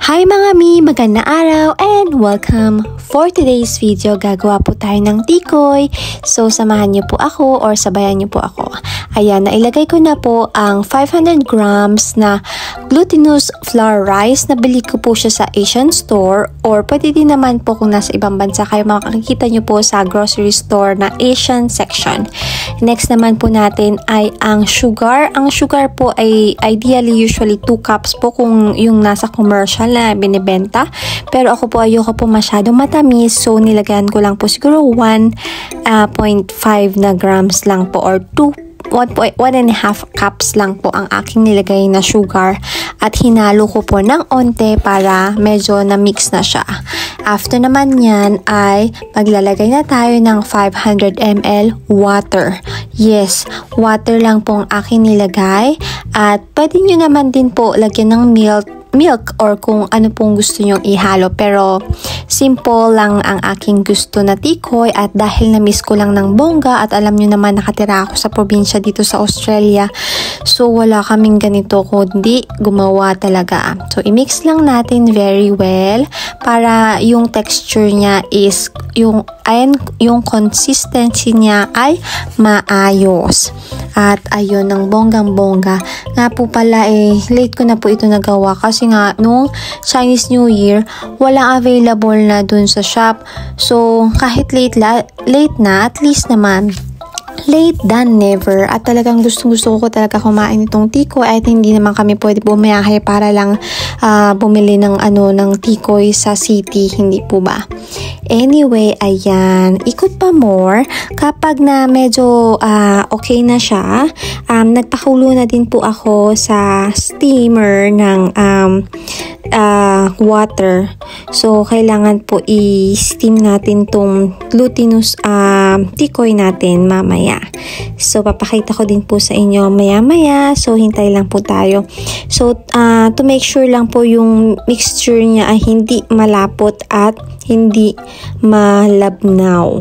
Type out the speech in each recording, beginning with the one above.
Hi mga mi! Magandang araw and welcome! For today's video, gagawa po tayo ng tikoy. So, samahan niyo po ako or sabayan niyo po ako. Ayan, nailagay ko na po ang 500 grams na glutinous flour rice. Nabili ko po siya sa Asian store or pwede din naman po kung nasa ibang bansa kayo makikita niyo po sa grocery store na Asian section. Next naman po natin ay ang sugar. Ang sugar po ay ideally usually 2 cups po kung yung nasa commercial na binibenta. Pero ako po ayoko po masyadong matamis. So nilagyan ko lang po siguro 1.5 na grams lang po or 1.5 cups lang po ang aking nilagay na sugar at hinalo ko po ng onte para medyo na-mix na siya. After naman yan ay maglalagay na tayo ng 500 ml water. Yes, water lang po ang aking nilagay at pwede nyo naman din po lagyan ng milk or kung ano pong gusto nyong ihalo, pero simple lang ang aking gusto na tikoy at dahil na-miss ko lang ng bongga at alam nyo naman nakatira ako sa probinsya dito sa Australia, so wala kaming ganito kundi gumawa talaga. So i-mix lang natin very well para yung texture niya is yung consistency niya ay maayos. At ayun, ng bonggang-bongga. Nga po pala late ko na po ito nagawa kasi nga nung Chinese New Year, walang available na dun sa shop. So kahit late na, at least naman late than never at talagang gusto ko talaga kumain itong tikoy at hindi naman kami pwede bumiyahe para lang bumili ng tikoy sa city, hindi po ba? Anyway, ayan, ikot pa more kapag na medyo okay na siya. Nagpakulo na din po ako sa steamer ng water. So kailangan po i-steam natin tong glutinous tikoy natin mamaya. So papakita ko din po sa inyo maya-maya. So hintay lang po tayo. So to make sure lang po yung mixture niya ay hindi malapot at hindi malabnaw.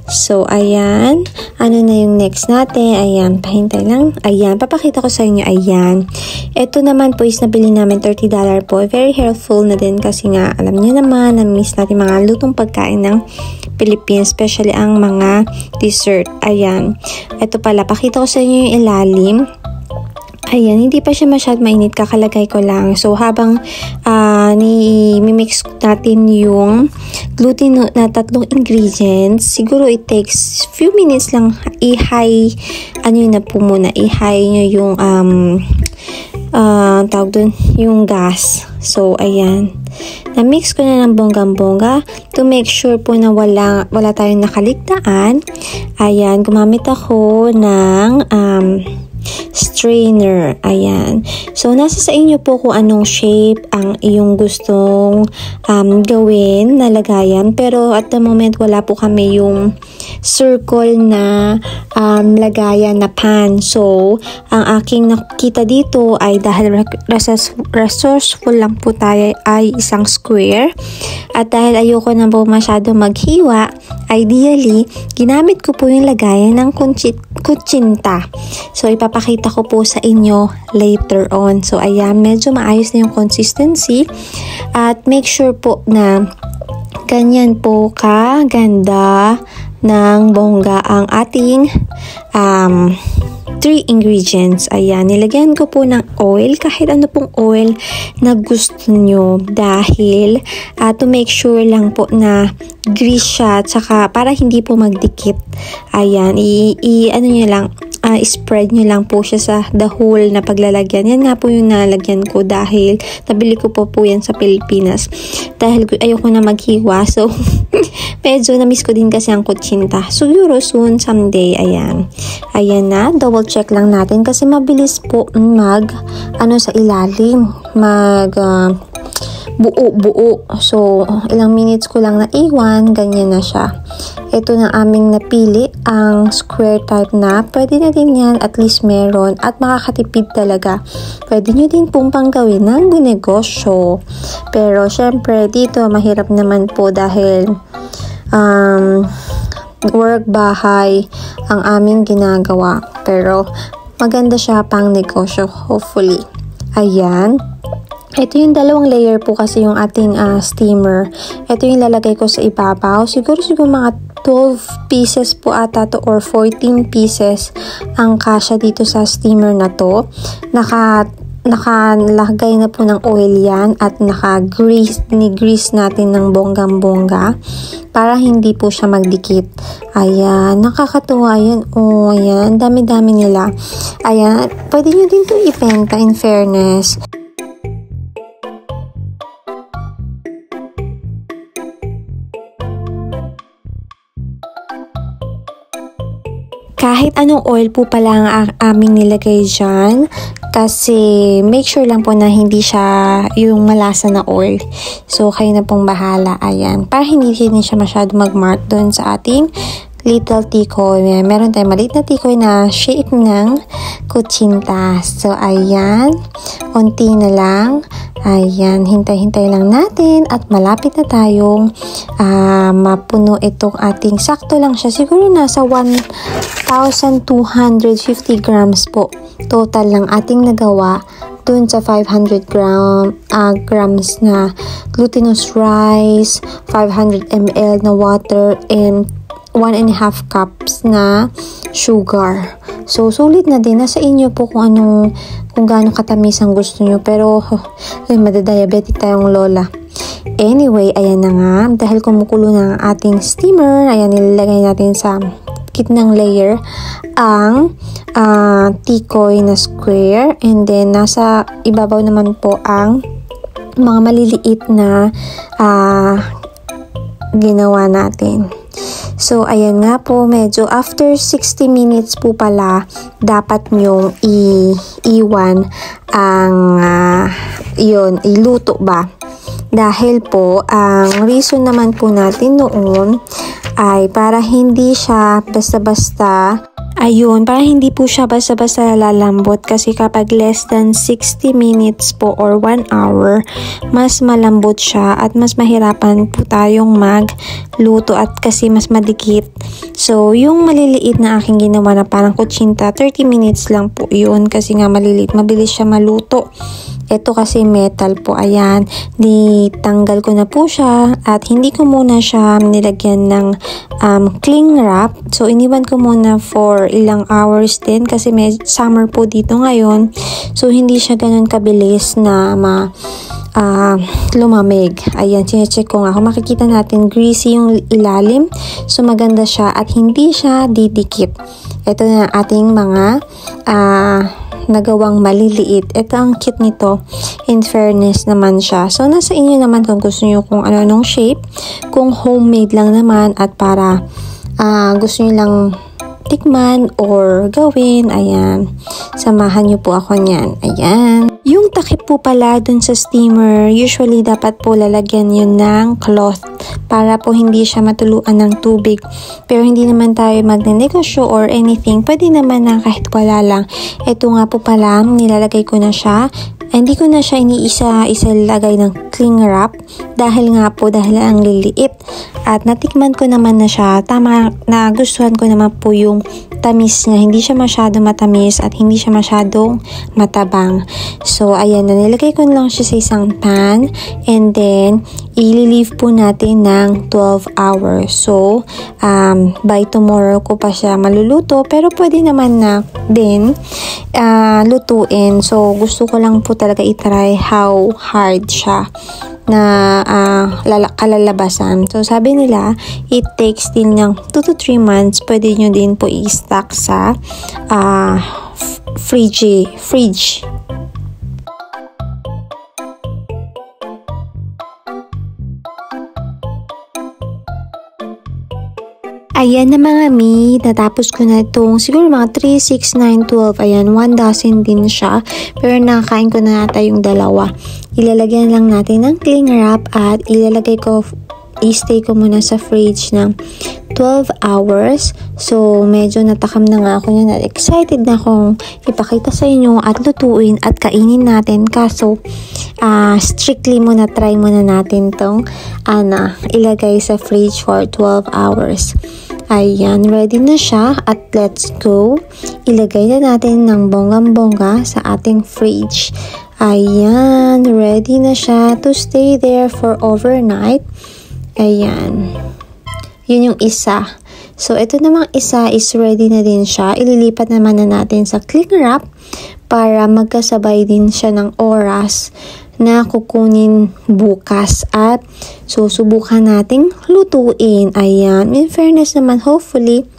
So, ayan. Ano na yung next natin? Ayan, pahintay lang. Ayan, papakita ko sa inyo. Ayan. Ito naman po is nabili namin $30 po. Very helpful na din kasi nga, alam niyo naman, na-miss natin mga lutong pagkain ng Philippines, especially ang mga dessert. Ayan. Ito pala, pakita ko sa inyo yung ilalim. Ayan, hindi pa siya masyad mainit, kakalagay ko lang. So, habang mimix natin yung gluten na 3 ingredients, siguro it takes few minutes lang i-high, na po muna, i-high nyo yung, tawag dun, yung gas. So, ayan. Na-mix ko na ng bonggang-bongga to make sure po na wala tayong nakaligtaan. Ayan, gumamit ako ng, strainer. Ayan. So, nasa sa inyo po kung anong shape ang iyong gustong gawin na lagayan. Pero at the moment, wala po kami yung circle na lagayan na pan. So, ang aking nakita dito ay dahil resourceful lang po tayo ay isang square. At dahil ayoko na po masyado maghiwa, ideally, ginamit ko po yung lagayan ng kutsinta. So, ipapakita ko po sa inyo later on. So, ayan, medyo maayos na yung consistency. At make sure po na ganyan po kaganda ng bongga ang ating 3 ingredients. Ayan, nilagyan ko po ng oil, kahit ano pong oil na gusto nyo dahil to make sure lang po na grease siya tsaka para hindi po magdikit. Ayan, spread nyo lang po siya sa the whole na paglalagyan. Yan nga po yung nalagyan ko dahil nabili ko po yan sa Pilipinas. Dahil ayoko na maghiwa. So, medyo na-miss ko din kasi ang kutsinta. Siguro soon, someday, ayan. Ayan na, double check lang natin kasi mabilis po sa ilalim. Buo. So, ilang minutes ko lang na iwan, ganyan na siya. Ito na aming napili, ang square type na. Pwede na din yan, at least meron. At makakatipid talaga. Pwede nyo din pong panggawin ng negosyo. Pero, syempre, dito mahirap naman po dahil work, bahay ang aming ginagawa. Pero, maganda siya pang negosyo, hopefully. Ayan. Ito yung dalawang layer po kasi yung ating steamer. Ito yung lalagay ko sa ibabaw. Siguro mga 12 pieces po ata to or 14 pieces ang kasya dito sa steamer na to. Nakalagay na po ng oil yan at ni-grease natin ng bonggang-bongga para hindi po siya magdikit. Ayan, nakakatuwa yan. Oh, ayan, dami-dami nila. Ayan, pwede nyo din to ibenta in fairness. Kahit anong oil po pala ang aming nilagay dyan, kasi make sure lang po na hindi siya yung malasa na oil. So, kayo na pong bahala. Ayan. Para hindi siya masyado mag-mark doon sa ating little tikoy. Meron tayong maliit na tikoy na shape ng kutsinta. So, ayan. Unti na lang. Ayan. Hintay-hintay lang natin at malapit na tayong mapuno itong ating sakto lang siya. Siguro nasa 1,250 grams po. Total lang ating nagawa dun sa 500 grams na glutinous rice, 500 ml na water, and 1.5 cups na sugar. So, sulit na din. Nasa inyo po kung gaano katamis ang gusto nyo. Pero, madadiabetic tayong lola. Anyway, ayan na nga. Dahil kumukulo na ang ating steamer, ayan, nilalagay natin sa gitnang layer ang tikoy na square. And then, nasa ibabaw naman po ang mga maliliit na ginawa natin. So, ayan nga po, medyo after 60 minutes po pala, dapat nyong iwan ang, iluto ba? Dahil po, ang reason naman po natin noon ay para hindi siya basta-basta, para hindi po siya basta-basta lalambot, kasi kapag less than 60 minutes po or 1 hour, mas malambot siya at mas mahirapan po tayong magluto at kasi mas madikit. So, yung maliliit na aking ginawa na parang kutsinta, 30 minutes lang po yun kasi nga maliliit, mabilis siya maluto. Ito kasi metal po, ayan, ditanggal ko na po siya at hindi ko muna siya nilagyan ng cling wrap. So, iniwan ko muna for ilang hours din kasi may summer po dito ngayon. So, hindi siya ganun kabilis na lumamig. Ayan, sinecheck ko nga. Kung makikita natin, greasy yung ilalim. So, maganda siya at hindi siya didikit. Ito na ating mga nagawang maliliit. Ito ang cute nito. In fairness naman siya. So, nasa inyo naman kung gusto nyo kung anong shape. Kung homemade lang naman at para gusto nyo lang tikman or gawin. Ayan. Samahan nyo po ako niyan. Ayan. Yung takip po pala dun sa steamer, usually dapat po lalagyan yun ng cloth para po hindi siya matuluan ng tubig. Pero hindi naman tayo magnenegosyo or anything. Pwede naman na kahit wala lang. Ito nga po pala, nilalagay ko na siya. Hindi ko na siya iniisa lagay ng cling wrap dahil ang liliit. At natikman ko naman na siya. Tama, nagustuhan ko naman po yung tamis niya. Hindi siya masyado matamis at hindi siya masyadong matabang. So, ayan na. Nilagay ko lang siya sa isang pan. And then, i-leave po natin ng 12 hours. So, by tomorrow ko pa siya maluluto. Pero pwede naman na din lutuin. So, gusto ko lang po talaga itry how hard siya na kalalabasan. So, sabi nila, it takes din ng 2 to 3 months. Pwede nyo din po i-stock sa fridge. Ayan na mga mi, natapos ko na itong siguro mga 3, 6, 9, 12. Ayan, 1 dozen din siya. Pero nakakain ko na nata yung dalawa. Ilalagyan lang natin ng cling wrap at i-stay ko muna sa fridge ng 12 hours. So, medyo natakam na nga ako yan at excited na akong ipakita sa inyo at lutuin at kainin natin. Kaso, strictly try muna natin tong ilagay sa fridge for 12 hours. Ayan, ready na siya at let's go. Ilagay na natin ng bonggang-bongga sa ating fridge. Ayan, ready na siya to stay there for overnight. Ayan. Yun yung isa. So, ito namang isa is ready na din siya. Ililipat naman na natin sa cling wrap para magkasabay din siya ng oras na kukunin bukas at susubukan nating lutuin. Ayan. In fairness naman, hopefully,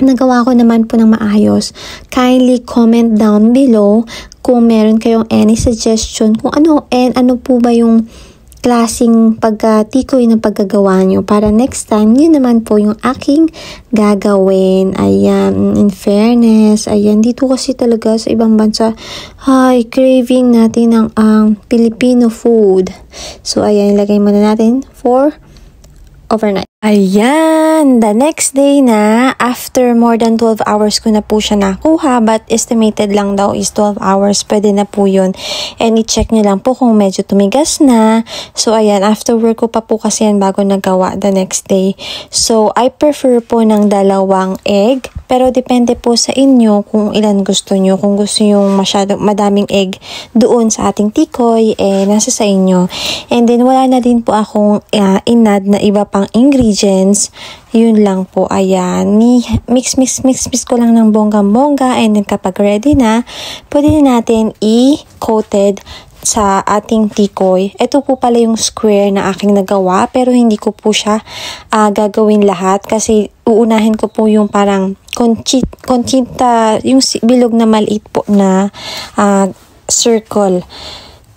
nagawa ko naman po ng maayos. Kindly comment down below kung meron kayong any suggestion kung ano po ba yung klaseng pagka-tikoy na paggagawa nyo para next time, yun naman po yung aking gagawin. Ayan, in fairness, ayan, dito kasi talaga sa ibang bansa, craving natin ng Filipino food. So, ayan, ilagay muna natin for overnight. Ayan, the next day na, after more than 12 hours ko na po siya nakuha, but estimated lang daw is 12 hours, pwede na po yun. And i-check nyo lang po kung medyo tumigas na. So, ayan, after work ko pa po kasi yan bago nagawa the next day. So, I prefer po ng 2 egg, pero depende po sa inyo kung ilan gusto nyo. Kung gusto nyo madaming egg doon sa ating tikoy, nasa sa inyo. And then, wala na din po akong inad na iba pang ingredients. Yun lang po, ayan. Mix ko lang ng bonggang-bongga, and then kapag ready na, pwede na natin i-coated sa ating tikoy. Ito po pala yung square na aking nagawa, pero hindi ko po siya gagawin lahat kasi uunahin ko po yung parang conchita, yung bilog na maliit po na circle.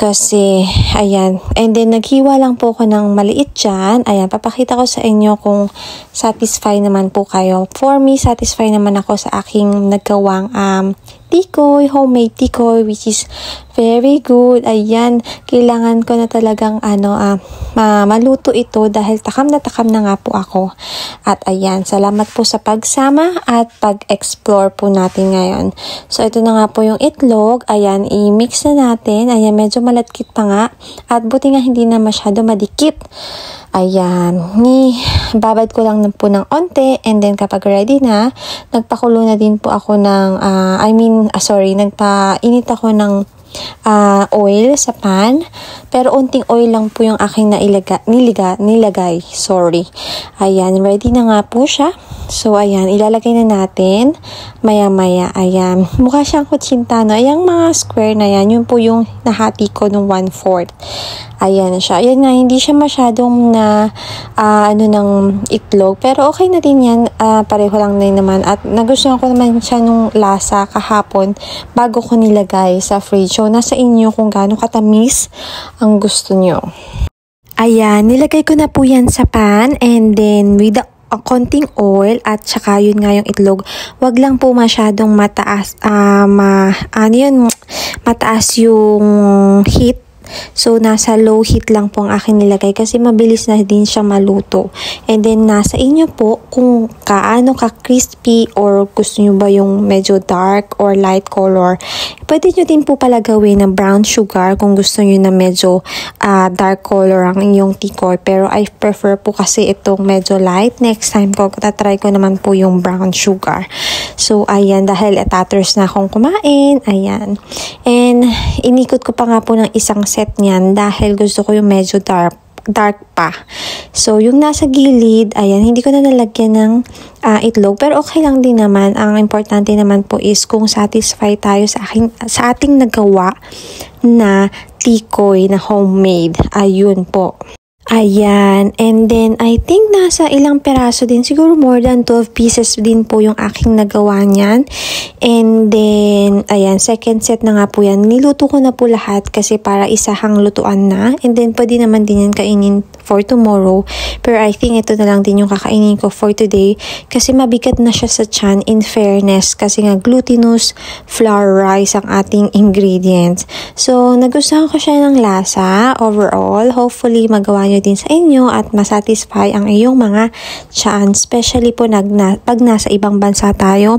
Kasi, ayan. And then, naghiwa lang po ako ng maliit dyan. Ayan, papakita ko sa inyo kung satisfy naman po kayo. For me, satisfy naman ako sa aking nagawang tikoy, homemade tikoy, which is very good. Ayan, kailangan ko na talagang maluto ito dahil takam na nga po ako. At ayan, salamat po sa pagsama at pag-explore po natin ngayon. So, ito na nga po yung itlog. Ayan, i-mix na natin. Ayan, medyo malatkit pa nga. At buti nga hindi na masyado madikit. Ayan, babad ko lang po ng onte, and then kapag ready na, nagpakulo na din po ako ng, nagpainit ako ng oil sa pan, pero unting oil lang po yung aking nilagay. Sorry. Ayan, ready na nga po siya. So, ayan, ilalagay na natin maya-maya. Ayan, mukha siyang kutsintano. Ayan, mga square na yan, yun po yung nahati ko ng 1/4. Ayan siya. Ayan nga, hindi siya masyadong ng itlog. Pero okay na din yan. Pareho lang din naman. At nagustuhan ko naman siya nung lasa kahapon bago ko nilagay sa fridge. So, nasa inyo kung gaano katamis ang gusto nyo. Ayan, nilagay ko na po yan sa pan. And then, with konting oil at saka yun nga yung itlog. Wag lang po masyadong mataas, mataas yung heat. So, nasa low heat lang po ang akin nilagay kasi mabilis na din siya maluto. And then, nasa inyo po kung kaano ka-crispy or gusto nyo ba yung medyo dark or light color. Pwede nyo din po pala gawin na brown sugar kung gusto nyo na medyo dark color ang inyong tikoy. Pero I prefer po kasi itong medyo light. Next time ko, tatry ko naman po yung brown sugar. So, ayan, dahil taters na akong kumain. Ayan. And, inikot ko pa nga po ng isang set niyan dahil gusto ko yung medyo dark pa. So, yung nasa gilid, ayan, hindi ko na nalagyan ng itlog. Pero okay lang din naman. Ang importante naman po is kung satisfy tayo sa ating nagawa na tikoy na homemade. Ayun po. Ayan, and then I think nasa ilang peraso din, siguro more than 12 pieces din po yung aking nagawa niyan. And then, ayan, second set na nga po yan. Niluto ko na po lahat kasi para isahang lutuan na. And then, pwede naman din yan kainin for tomorrow. Pero I think ito na lang din yung kakainin ko for today kasi mabigat na siya sa tiyan, in fairness, kasi nga glutinous flour rice ang ating ingredients. So, nagustuhan ko siya ng lasa overall. Hopefully, magawa nyo din sa inyo at masatisfy ang iyong mga tiyan, especially po pag nasa ibang bansa tayo.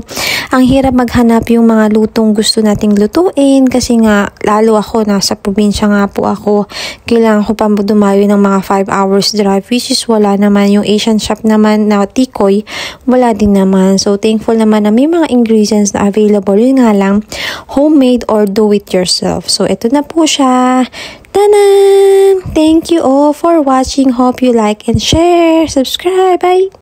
Ang hirap maghanap yung mga lutong gusto nating lutuin kasi nga lalo ako nasa probinsya nga po ako. Kailangan ko pa dumayo ng mga 5 hours drive, which is wala naman. Yung Asian shop naman na tikoy, wala din naman. So, thankful naman na may mga ingredients na available. Yun nga lang, homemade or do it yourself. So, ito na po siya. Tanan! Thank you all for watching. Hope you like and share. Subscribe. Bye!